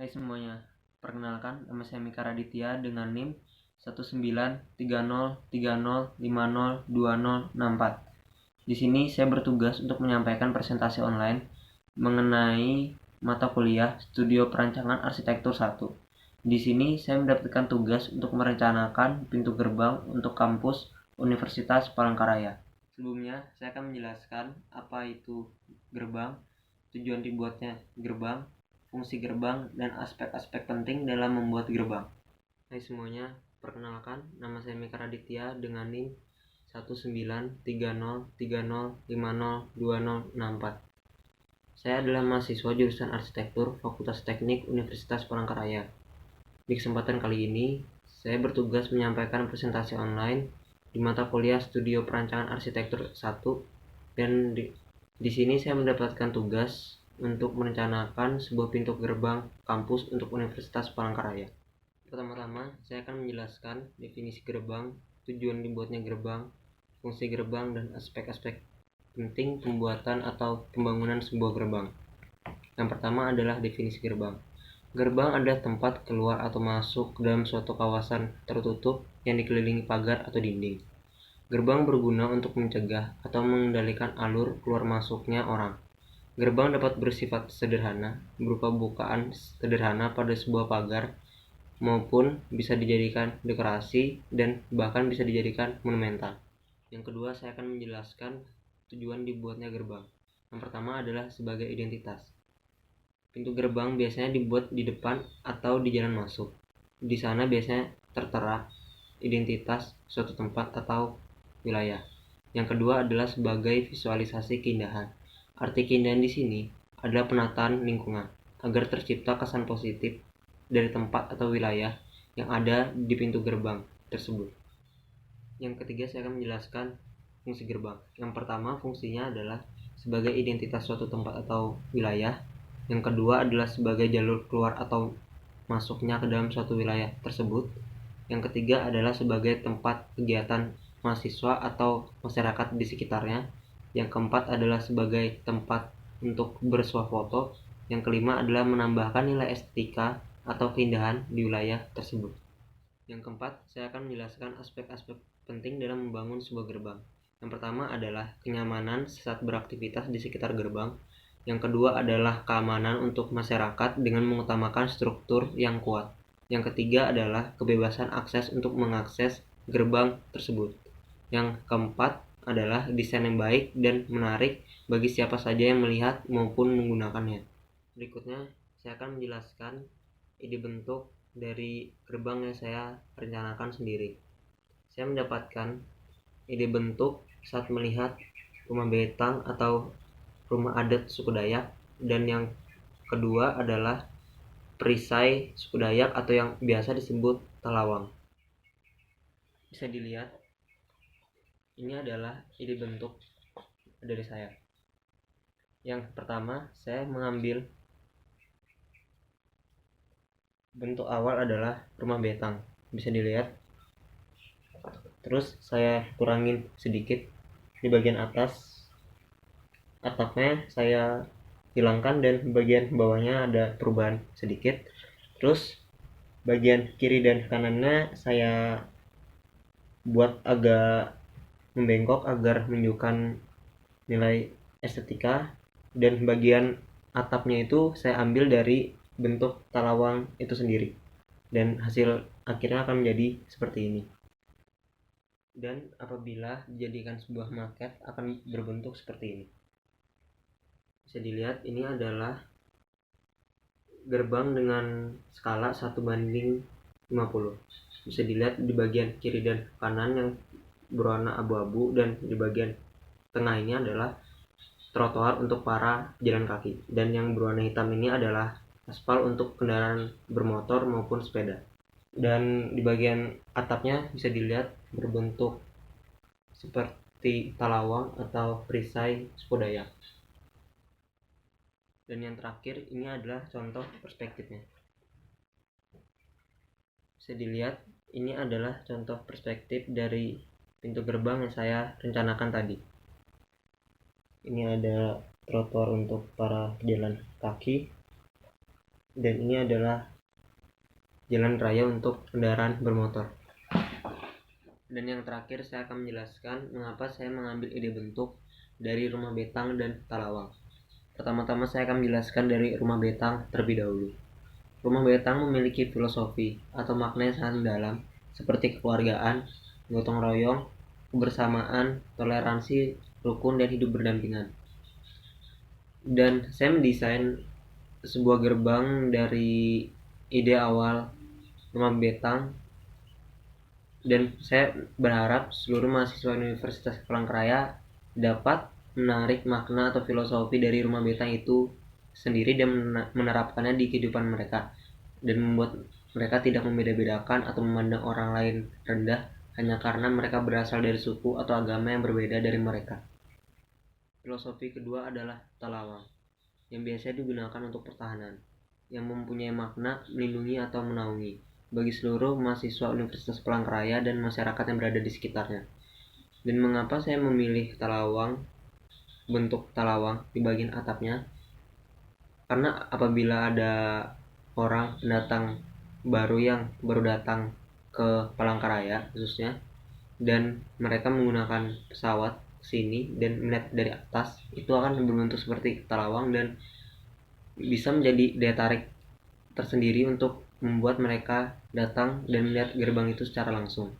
Hai semuanya, perkenalkan nama saya Mika Raditya dengan NIM 193030305020064. Di sini saya bertugas untuk menyampaikan presentasi online mengenai mata kuliah Studio Perancangan Arsitektur 1. Di sini saya mendapatkan tugas untuk merencanakan pintu gerbang untuk kampus Universitas Palangkaraya. Sebelumnya, saya akan menjelaskan apa itu gerbang, tujuan dibuatnya gerbang, fungsi gerbang, dan aspek-aspek penting dalam membuat gerbang. Hai semuanya, perkenalkan nama saya Mika Raditya dengan NIM 193030305020064. Saya adalah mahasiswa jurusan Arsitektur Fakultas Teknik Universitas Palangkaraya. Di kesempatan kali ini, saya bertugas menyampaikan presentasi online di mata kuliah Studio Perancangan Arsitektur 1, dan di sini saya mendapatkan tugas untuk merencanakan sebuah pintu gerbang kampus untuk Universitas Palangkaraya. Pertama-tama, saya akan menjelaskan definisi gerbang, tujuan dibuatnya gerbang, fungsi gerbang, dan aspek-aspek penting pembuatan atau pembangunan sebuah gerbang. Yang pertama adalah definisi gerbang. Gerbang adalah tempat keluar atau masuk ke dalam suatu kawasan tertutup yang dikelilingi pagar atau dinding. Gerbang berguna untuk mencegah atau mengendalikan alur keluar masuknya orang. Gerbang dapat bersifat sederhana, berupa bukaan sederhana pada sebuah pagar, maupun bisa dijadikan dekorasi dan bahkan bisa dijadikan monumental. Yang kedua, saya akan menjelaskan tujuan dibuatnya gerbang. Yang pertama adalah sebagai identitas. Pintu gerbang biasanya dibuat di depan atau di jalan masuk. Di sana biasanya tertera identitas suatu tempat atau wilayah. Yang kedua adalah sebagai visualisasi keindahan. Arti keindahan di sini adalah penataan lingkungan agar tercipta kesan positif dari tempat atau wilayah yang ada di pintu gerbang tersebut. Yang ketiga, saya akan menjelaskan fungsi gerbang. Yang pertama, fungsinya adalah sebagai identitas suatu tempat atau wilayah. Yang kedua adalah sebagai jalur keluar atau masuknya ke dalam suatu wilayah tersebut. Yang ketiga adalah sebagai tempat kegiatan mahasiswa atau masyarakat di sekitarnya. Yang keempat adalah sebagai tempat untuk bersuah foto. Yang kelima adalah menambahkan nilai estetika atau keindahan di wilayah tersebut. Yang keempat, saya akan menjelaskan aspek-aspek penting dalam membangun sebuah gerbang. Yang pertama adalah kenyamanan saat beraktivitas di sekitar gerbang. Yang kedua adalah keamanan untuk masyarakat dengan mengutamakan struktur yang kuat. Yang ketiga adalah kebebasan akses untuk mengakses gerbang tersebut. Yang keempat adalah desain yang baik dan menarik bagi siapa saja yang melihat maupun menggunakannya. Berikutnya, saya akan menjelaskan ide bentuk dari gerbang yang saya rencanakan sendiri. Saya mendapatkan ide bentuk saat melihat rumah betang atau rumah adat suku Dayak, dan yang kedua adalah perisai suku Dayak atau yang biasa disebut talawang. Bisa dilihat, ini adalah ide bentuk dari saya. Yang pertama, saya mengambil bentuk awal adalah rumah betang, bisa dilihat. Terus saya kurangin sedikit di bagian atas, atapnya saya hilangkan dan bagian bawahnya ada perubahan sedikit. Terus bagian kiri dan kanannya saya buat agak membengkok agar menunjukkan nilai estetika, dan bagian atapnya itu saya ambil dari bentuk talawang itu sendiri, dan hasil akhirnya akan menjadi seperti ini. Dan apabila dijadikan sebuah maket akan berbentuk seperti ini. Bisa dilihat, ini adalah gerbang dengan skala 1:50. Bisa dilihat di bagian kiri dan kanan yang berwarna abu-abu, dan di bagian tengah ini adalah trotoar untuk para jalan kaki, dan yang berwarna hitam ini adalah aspal untuk kendaraan bermotor maupun sepeda. Dan di bagian atapnya bisa dilihat berbentuk seperti talawang atau perisai suku Dayak. Dan yang terakhir, ini adalah contoh perspektifnya. Bisa dilihat, ini adalah contoh perspektif dari pintu gerbang yang saya rencanakan tadi. Ini ada trotoar untuk para pejalan kaki, dan ini adalah jalan raya untuk kendaraan bermotor. Dan yang terakhir saya akan menjelaskan mengapa saya mengambil ide bentuk dari Rumah Betang dan Talawang. Pertama-tama saya akan menjelaskan dari Rumah Betang terlebih dahulu. Rumah Betang memiliki filosofi atau makna yang sangat dalam seperti kekeluargaan, gotong royong, kebersamaan, toleransi, rukun, dan hidup berdampingan. Dan saya mendesain sebuah gerbang dari ide awal Rumah Betang, dan saya berharap seluruh mahasiswa Universitas Palangkaraya dapat menarik makna atau filosofi dari Rumah Betang itu sendiri dan menerapkannya di kehidupan mereka, dan membuat mereka tidak membeda-bedakan atau memandang orang lain rendah hanya karena mereka berasal dari suku atau agama yang berbeda dari mereka. Filosofi kedua adalah Talawang, yang biasanya digunakan untuk pertahanan, yang mempunyai makna melindungi atau menaungi bagi seluruh mahasiswa Universitas Palangkaraya dan masyarakat yang berada di sekitarnya. Dan mengapa saya memilih talawang, bentuk talawang di bagian atapnya? Karena apabila ada orang pendatang baru yang baru datang ke Palangkaraya khususnya, dan mereka menggunakan pesawat sini dan melihat dari atas, itu akan berbentuk seperti talawang dan bisa menjadi daya tarik tersendiri untuk membuat mereka datang dan melihat gerbang itu secara langsung.